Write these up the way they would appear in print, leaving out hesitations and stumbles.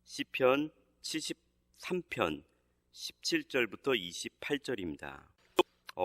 시편 73편 17절부터 28절입니다.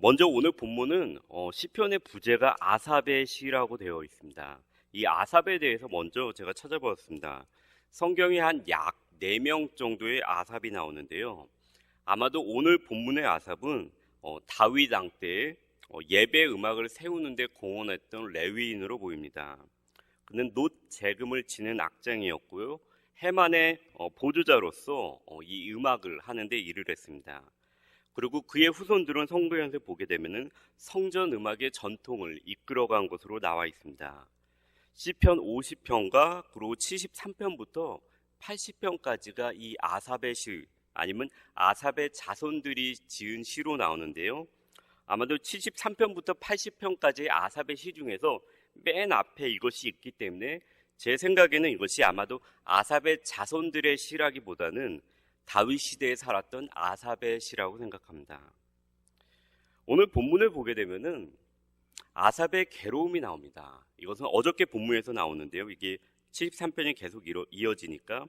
먼저 오늘 본문은 시편의 부제가 아삽의 시라고 되어 있습니다. 이 아삽에 대해서 먼저 제가 찾아보았습니다. 성경에 한 약 4명 정도의 아삽이 나오는데요. 아마도 오늘 본문의 아삽은 다윗 왕 때 예배 음악을 세우는 데 공헌했던 레위인으로 보입니다. 그는 놋 재금을 지는 악장이었고요. 해만의 보조자로서 이 음악을 하는데 일을 했습니다. 그리고 그의 후손들은 성도연에 보게 되면은 성전 음악의 전통을 이끌어간 것으로 나와 있습니다. 시편 50편과 그리고 73편부터 80편까지가 이 아삽의 시 아니면 아삽의 자손들이 지은 시로 나오는데요. 아마도 73편부터 80편까지의 아삽의 시 중에서 맨 앞에 이것이 있기 때문에 제 생각에는 이것이 아마도 아삽의 자손들의 시라기보다는 다윗 시대에 살았던 아삽의 시라고 생각합니다. 오늘 본문을 보게 되면은 아삽의 괴로움이 나옵니다. 이것은 어저께 본문에서 나오는데요. 이게 73편이 계속 이어지니까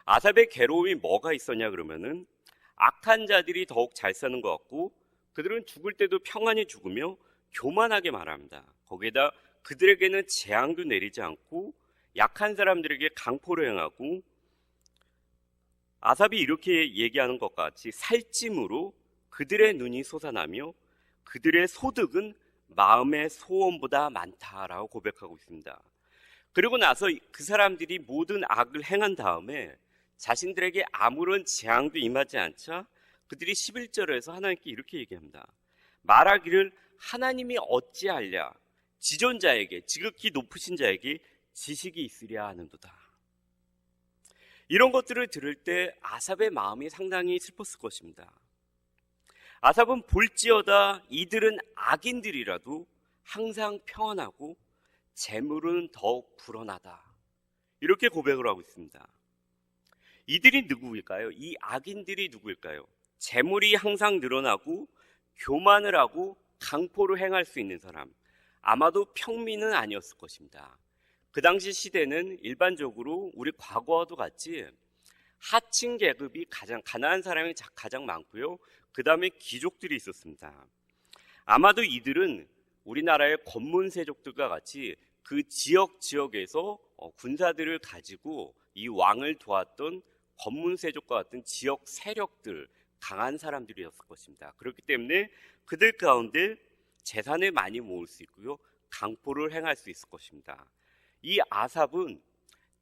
아삽의 괴로움이 뭐가 있었냐 그러면은 악한 자들이 더욱 잘 사는 것 같고 그들은 죽을 때도 평안히 죽으며 교만하게 말합니다. 거기에다 그들에게는 재앙도 내리지 않고 약한 사람들에게 강포를 행하고 아삽이 이렇게 얘기하는 것 같이 살찜으로 그들의 눈이 솟아나며 그들의 소득은 마음의 소원보다 많다라고 고백하고 있습니다. 그리고 나서 그 사람들이 모든 악을 행한 다음에 자신들에게 아무런 재앙도 임하지 않자 그들이 11절에서 하나님께 이렇게 얘기합니다. 말하기를 하나님이 어찌하랴 지존자에게 지극히 높으신 자에게 지식이 있으랴 하는도다. 이런 것들을 들을 때 아삽의 마음이 상당히 슬펐을 것입니다. 아삽은 볼지어다 이들은 악인들이라도 항상 평안하고 재물은 더욱 불어나다. 이렇게 고백을 하고 있습니다. 이들이 누구일까요? 이 악인들이 누구일까요? 재물이 항상 늘어나고 교만을 하고 강포를 행할 수 있는 사람. 아마도 평민은 아니었을 것입니다. 그 당시 시대는 일반적으로 우리 과거와도 같이 하층 계급이 가장 가난한 사람이 가장 많고요. 그 다음에 귀족들이 있었습니다. 아마도 이들은 우리나라의 권문세족들과 같이 그 지역에서 군사들을 가지고 이 왕을 도왔던 권문세족과 같은 지역 세력들, 강한 사람들이었을 것입니다. 그렇기 때문에 그들 가운데 재산을 많이 모을 수 있고요. 강포를 행할 수 있을 것입니다. 이 아삽은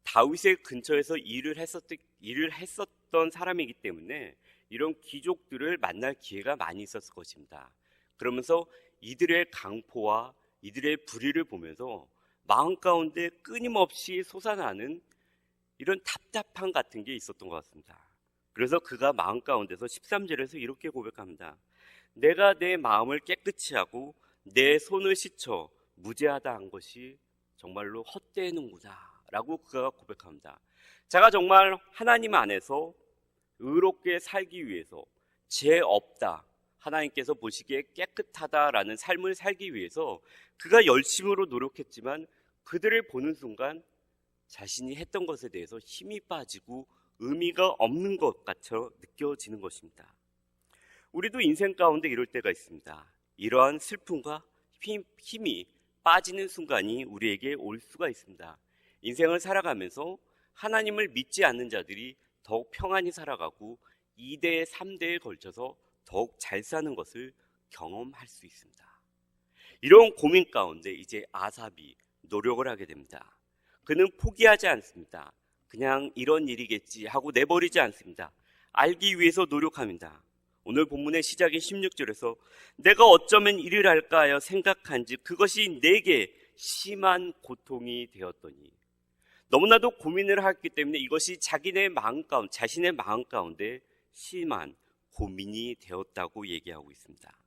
다윗의 근처에서 일을 했었던 사람이기 때문에 이런 귀족들을 만날 기회가 많이 있었을 것입니다. 그러면서 이들의 강포와 이들의 불의를 보면서 마음 가운데 끊임없이 솟아나는 이런 답답함 같은 게 있었던 것 같습니다. 그래서 그가 마음 가운데서 13절에서 이렇게 고백합니다. 내가 내 마음을 깨끗이 하고 내 손을 씻어 무죄하다 한 것이 정말로 헛되는구나 라고 그가 고백합니다. 제가 정말 하나님 안에서 의롭게 살기 위해서 죄 없다, 하나님께서 보시기에 깨끗하다라는 삶을 살기 위해서 그가 열심으로 노력했지만 그들을 보는 순간 자신이 했던 것에 대해서 힘이 빠지고 의미가 없는 것 같아 느껴지는 것입니다. 우리도 인생 가운데 이럴 때가 있습니다. 이러한 슬픔과 힘이 빠지는 순간이 우리에게 올 수가 있습니다. 인생을 살아가면서 하나님을 믿지 않는 자들이 더욱 평안히 살아가고 2대, 3대에 걸쳐서 더욱 잘 사는 것을 경험할 수 있습니다. 이런 고민 가운데 이제 아삽이 노력을 하게 됩니다. 그는 포기하지 않습니다. 그냥 이런 일이겠지 하고 내버리지 않습니다. 알기 위해서 노력합니다. 오늘 본문의 시작인 16절에서 내가 어쩌면 이를 할까 하여 생각한지 그것이 내게 심한 고통이 되었더니 너무나도 고민을 했기 때문에 이것이 자신의 마음 가운데 심한 고민이 되었다고 얘기하고 있습니다.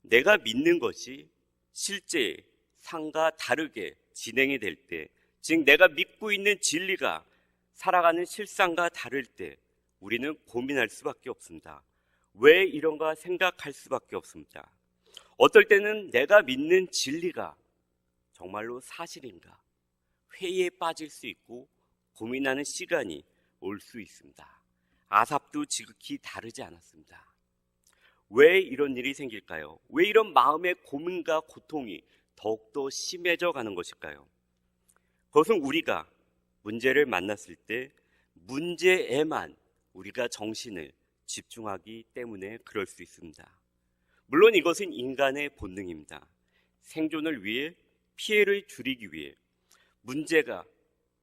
내가 믿는 것이 실제 상과 다르게 진행이 될 때, 즉 내가 믿고 있는 진리가 살아가는 실상과 다를 때 우리는 고민할 수밖에 없습니다. 왜 이런가 생각할 수밖에 없습니다. 어떨 때는 내가 믿는 진리가 정말로 사실인가 회의에 빠질 수 있고 고민하는 시간이 올 수 있습니다. 아삽도 지극히 다르지 않았습니다. 왜 이런 일이 생길까요? 왜 이런 마음의 고민과 고통이 더욱더 심해져 가는 것일까요? 그것은 우리가 문제를 만났을 때 문제에만 우리가 정신을 집중하기 때문에 그럴 수 있습니다. 물론 이것은 인간의 본능입니다. 생존을 위해, 피해를 줄이기 위해 문제가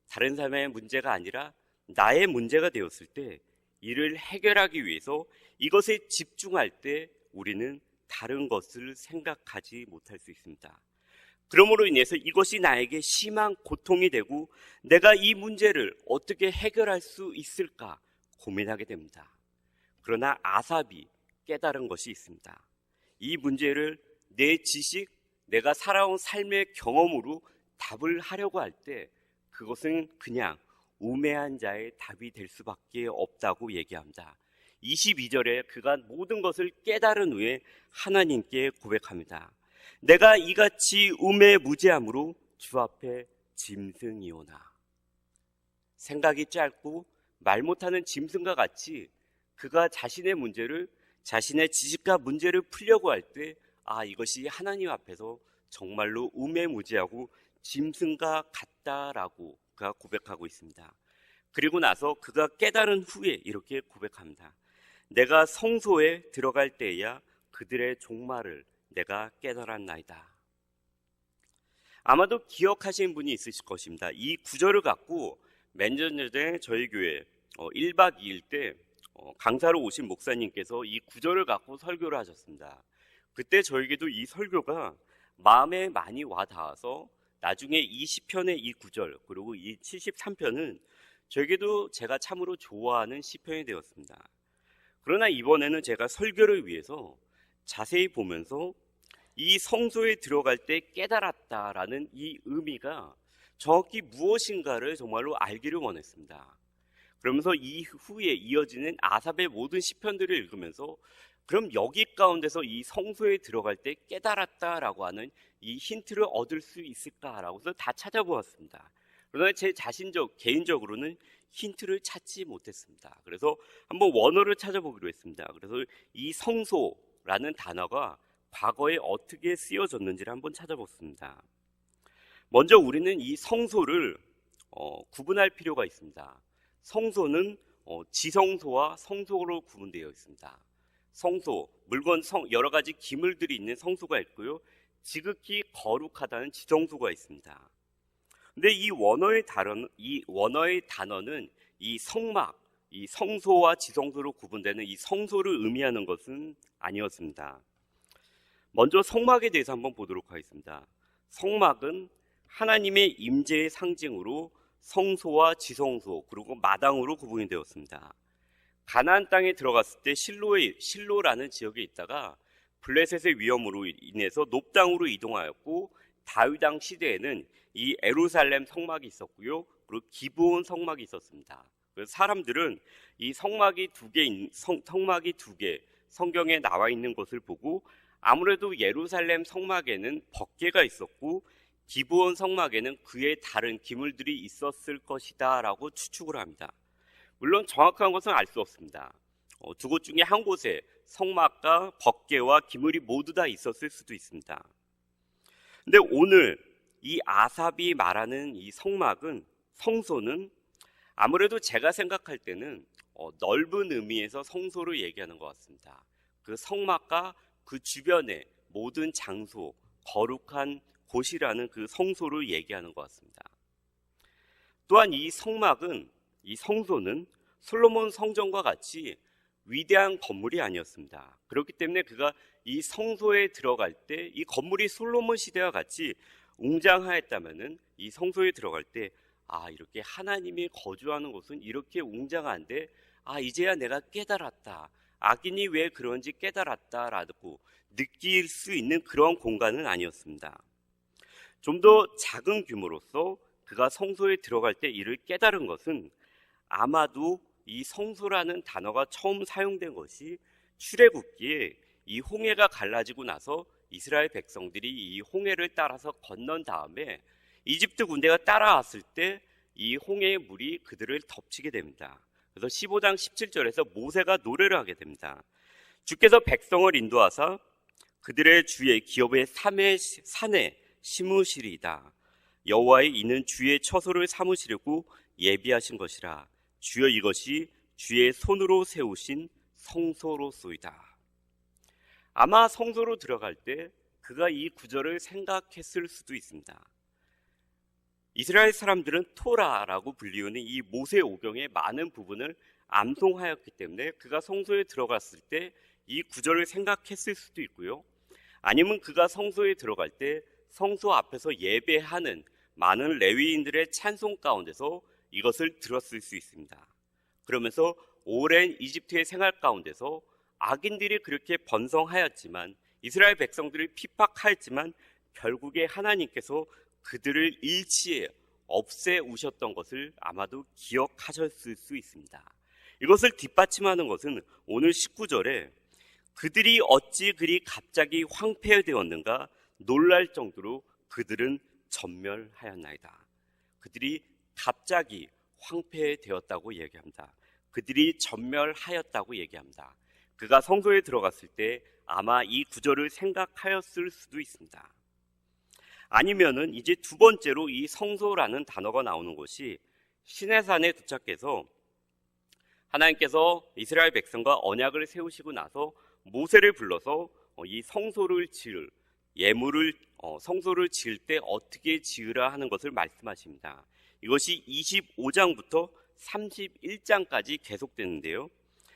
다른 사람의 문제가 아니라 나의 문제가 되었을 때 이를 해결하기 위해서 이것에 집중할 때 우리는 다른 것을 생각하지 못할 수 있습니다. 그러므로 인해서 이것이 나에게 심한 고통이 되고 내가 이 문제를 어떻게 해결할 수 있을까 고민하게 됩니다. 그러나 아삽이 깨달은 것이 있습니다. 이 문제를 내 지식, 내가 살아온 삶의 경험으로 답을 하려고 할 때 그것은 그냥 우매한 자의 답이 될 수밖에 없다고 얘기합니다. 22절에 그가 모든 것을 깨달은 후에 하나님께 고백합니다. 내가 이같이 우매무지함으로 주 앞에 짐승이오나. 생각이 짧고 말 못하는 짐승과 같이 그가 자신의 문제를, 자신의 지식과 문제를 풀려고 할 때 이것이 하나님 앞에서 정말로 우매무지하고 짐승과 같다라고 그가 고백하고 있습니다. 그리고 나서 그가 깨달은 후에 이렇게 고백합니다. 내가 성소에 들어갈 때야 그들의 종말을 내가 깨달았나이다. 아마도 기억하시는 분이 있으실 것입니다. 이 구절을 갖고 몇 년 전에 저희 교회 1박 2일 때 강사로 오신 목사님께서 이 구절을 갖고 설교를 하셨습니다. 그때 저에게도 이 설교가 마음에 많이 와닿아서 나중에 이 시편의 이 구절 그리고 이 73편은 저에게도 제가 참으로 좋아하는 시편이 되었습니다. 그러나 이번에는 제가 설교를 위해서 자세히 보면서 이 성소에 들어갈 때 깨달았다라는 이 의미가 정확히 무엇인가를 정말로 알기를 원했습니다. 그러면서 이후에 이어지는 아삽의 모든 시편들을 읽으면서 그럼 여기 가운데서 이 성소에 들어갈 때 깨달았다라고 하는 이 힌트를 얻을 수 있을까라고 해서 다 찾아보았습니다. 그러나 제 개인적으로는 힌트를 찾지 못했습니다. 그래서 한번 원어를 찾아보기로 했습니다. 그래서 이 성소라는 단어가 과거에 어떻게 쓰여졌는지를 한번 찾아봤습니다. 먼저 우리는 이 성소를 구분할 필요가 있습니다. 성소는 지성소와 성소로 구분되어 있습니다. 성소, 물건 여러 가지 기물들이 있는 성소가 있고요. 지극히 거룩하다는 지성소가 있습니다. 근데 이 원어의 단어는 이 성막, 이 성소와 지성소로 구분되는 이 성소를 의미하는 것은 아니었습니다. 먼저 성막에 대해서 한번 보도록 하겠습니다. 성막은 하나님의 임재의 상징으로 성소와 지성소 그리고 마당으로 구분이 되었습니다. 가나안 땅에 들어갔을 때 실로라는 지역에 있다가 블레셋의 위험으로 인해서 높당으로 이동하였고 다윗 왕 시대에는 이 예루살렘 성막이 있었고요. 그리고 기브온 성막이 있었습니다. 그래서 사람들은 이 성막이 두 개 성경에 나와 있는 것을 보고 아무래도 예루살렘 성막에는 법궤가 있었고 기브온 성막에는 그에 다른 기물들이 있었을 것이다 라고 추측을 합니다. 물론 정확한 것은 알 수 없습니다. 두 곳 중에 한 곳에 성막과 법궤와 기물이 모두 다 있었을 수도 있습니다. 근데 오늘 이 아삽이 말하는 이 성소는 아무래도 제가 생각할 때는 넓은 의미에서 성소를 얘기하는 것 같습니다. 그 성막과 그 주변의 모든 장소, 거룩한 곳이라는 그 성소를 얘기하는 것 같습니다. 또한 이 성소는 솔로몬 성전과 같이 위대한 건물이 아니었습니다. 그렇기 때문에 그가 이 성소에 들어갈 때 이 건물이 솔로몬 시대와 같이 웅장하였다면은 이 성소에 들어갈 때 이렇게 하나님이 거주하는 곳은 이렇게 웅장한데 이제야 내가 깨달았다. 악인이 왜 그런지 깨달았다라고 느낄 수 있는 그런 공간은 아니었습니다. 좀 더 작은 규모로서 그가 성소에 들어갈 때 이를 깨달은 것은 아마도 이 성소라는 단어가 처음 사용된 것이 출애굽기에 이 홍해가 갈라지고 나서 이스라엘 백성들이 이 홍해를 따라서 건넌 다음에 이집트 군대가 따라왔을 때 이 홍해의 물이 그들을 덮치게 됩니다. 그래서 15장 17절에서 모세가 노래를 하게 됩니다. 주께서 백성을 인도하사 그들의 주의 기업의 산에 심으시리이다. 여호와의 이는 주의 처소를 삼으시려고 예비하신 것이라. 주여 이것이 주의 손으로 세우신 성소로소이다. 아마 성소로 들어갈 때 그가 이 구절을 생각했을 수도 있습니다. 이스라엘 사람들은 토라라고 불리우는 이 모세오경의 많은 부분을 암송하였기 때문에 그가 성소에 들어갔을 때 이 구절을 생각했을 수도 있고요. 아니면 그가 성소에 들어갈 때 성소 앞에서 예배하는 많은 레위인들의 찬송 가운데서 이것을 들었을 수 있습니다. 그러면서 오랜 이집트의 생활 가운데서 악인들이 그렇게 번성하였지만, 이스라엘 백성들을 핍박하였지만 결국에 하나님께서 그들을 일치에 없애우셨던 것을 아마도 기억하셨을 수 있습니다. 이것을 뒷받침하는 것은 오늘 19절에 그들이 어찌 그리 갑자기 황폐되었는가 놀랄 정도로 그들은 전멸하였나이다. 그들이 갑자기 황폐되었다고 얘기합니다. 그들이 전멸하였다고 얘기합니다. 그가 성소에 들어갔을 때 아마 이 구절을 생각하였을 수도 있습니다. 아니면은 이제 두 번째로 이 성소라는 단어가 나오는 것이 시내산에 도착해서 하나님께서 이스라엘 백성과 언약을 세우시고 나서 모세를 불러서 이 성소를 지을 예물을 성소를 지을 때 어떻게 지으라 하는 것을 말씀하십니다. 이것이 25장부터 31장까지 계속되는데요.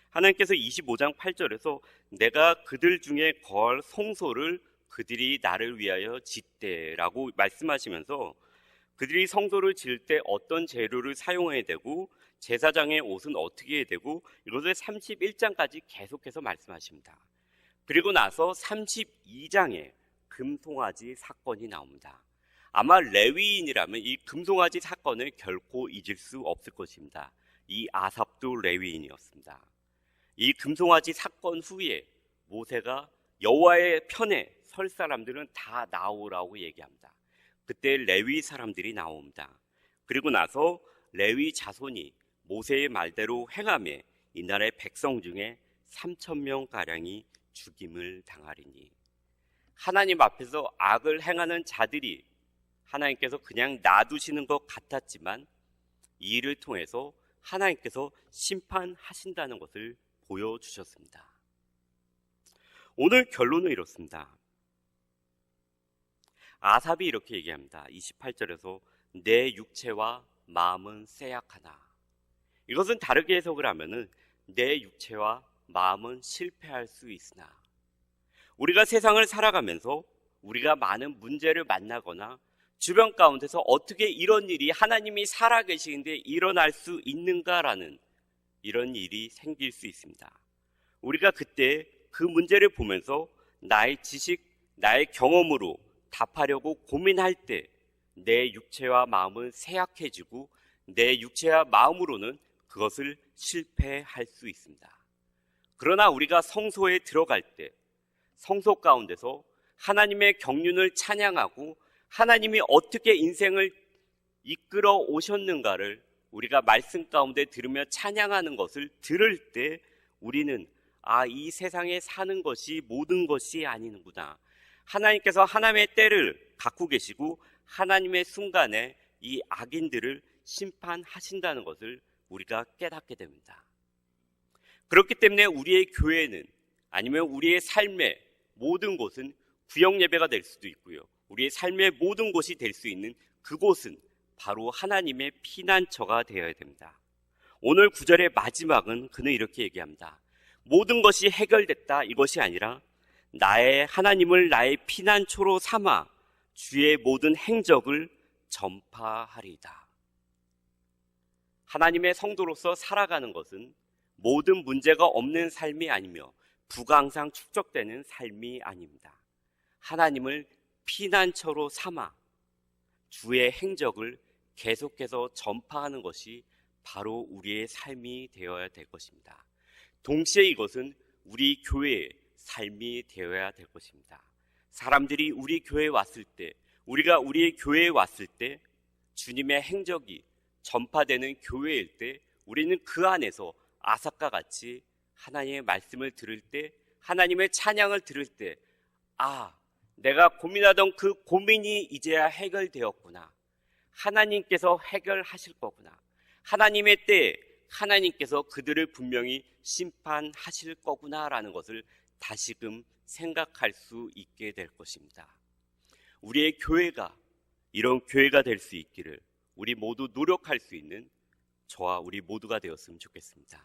하나님께서 25장 8절에서 내가 그들 중에 거할 성소를 그들이 나를 위하여 짓되라고 말씀하시면서 그들이 성소를 지을 때 어떤 재료를 사용해야 되고 제사장의 옷은 어떻게 해야 되고 이것을 31장까지 계속해서 말씀하십니다. 그리고 나서 32장에 금송아지 사건이 나옵니다. 아마 레위인이라면 이 금송아지 사건을 결코 잊을 수 없을 것입니다. 이 아삽도 레위인이었습니다. 이 금송아지 사건 후에 모세가 여호와의 편에 설 사람들은 다 나오라고 얘기합니다. 그때 레위 사람들이 나옵니다. 그리고 나서 레위 자손이 모세의 말대로 행하며 이날의 백성 중에 3,000명가량이 죽임을 당하리니, 하나님 앞에서 악을 행하는 자들이 하나님께서 그냥 놔두시는 것 같았지만 이 일을 통해서 하나님께서 심판하신다는 것을 보여주셨습니다. 오늘 결론은 이렇습니다. 아삽이 이렇게 얘기합니다. 28절에서 내 육체와 마음은 쇠약하나, 이것은 다르게 해석을 하면은 내 육체와 마음은 실패할 수 있으나, 우리가 세상을 살아가면서 우리가 많은 문제를 만나거나 주변 가운데서 어떻게 이런 일이 하나님이 살아계시는데 일어날 수 있는가라는 이런 일이 생길 수 있습니다. 우리가 그때 그 문제를 보면서 나의 지식, 나의 경험으로 답하려고 고민할 때 내 육체와 마음은 쇠약해지고 내 육체와 마음으로는 그것을 실패할 수 있습니다. 그러나 우리가 성소에 들어갈 때 성소 가운데서 하나님의 경륜을 찬양하고 하나님이 어떻게 인생을 이끌어 오셨는가를 우리가 말씀 가운데 들으며 찬양하는 것을 들을 때 우리는 이 세상에 사는 것이 모든 것이 아니구나. 하나님께서 하나님의 때를 갖고 계시고 하나님의 순간에 이 악인들을 심판하신다는 것을 우리가 깨닫게 됩니다. 그렇기 때문에 우리의 교회는, 아니면 우리의 삶의 모든 곳은 구역 예배가 될 수도 있고요. 우리의 삶의 모든 곳이 될 수 있는 그곳은 바로 하나님의 피난처가 되어야 됩니다. 오늘 9절의 마지막은 그는 이렇게 얘기합니다. 모든 것이 해결됐다, 이것이 아니라 나의 하나님을 나의 피난처로 삼아 주의 모든 행적을 전파하리이다. 하나님의 성도로서 살아가는 것은 모든 문제가 없는 삶이 아니며 부강상 축적되는 삶이 아닙니다. 하나님을 피난처로 삼아 주의 행적을 계속해서 전파하는 것이 바로 우리의 삶이 되어야 될 것입니다. 동시에 이것은 우리 교회의 삶이 되어야 될 것입니다. 사람들이 우리 교회에 왔을 때, 우리가 우리의 교회에 왔을 때 주님의 행적이 전파되는 교회일 때 우리는 그 안에서 아삭과 같이 하나님의 말씀을 들을 때, 하나님의 찬양을 들을 때, 아, 내가 고민하던 그 고민이 이제야 해결되었구나. 하나님께서 해결하실 거구나. 하나님의 때에 하나님께서 그들을 분명히 심판하실 거구나라는 것을 다시금 생각할 수 있게 될 것입니다. 우리의 교회가 이런 교회가 될 수 있기를 우리 모두 노력할 수 있는 저와 우리 모두가 되었으면 좋겠습니다.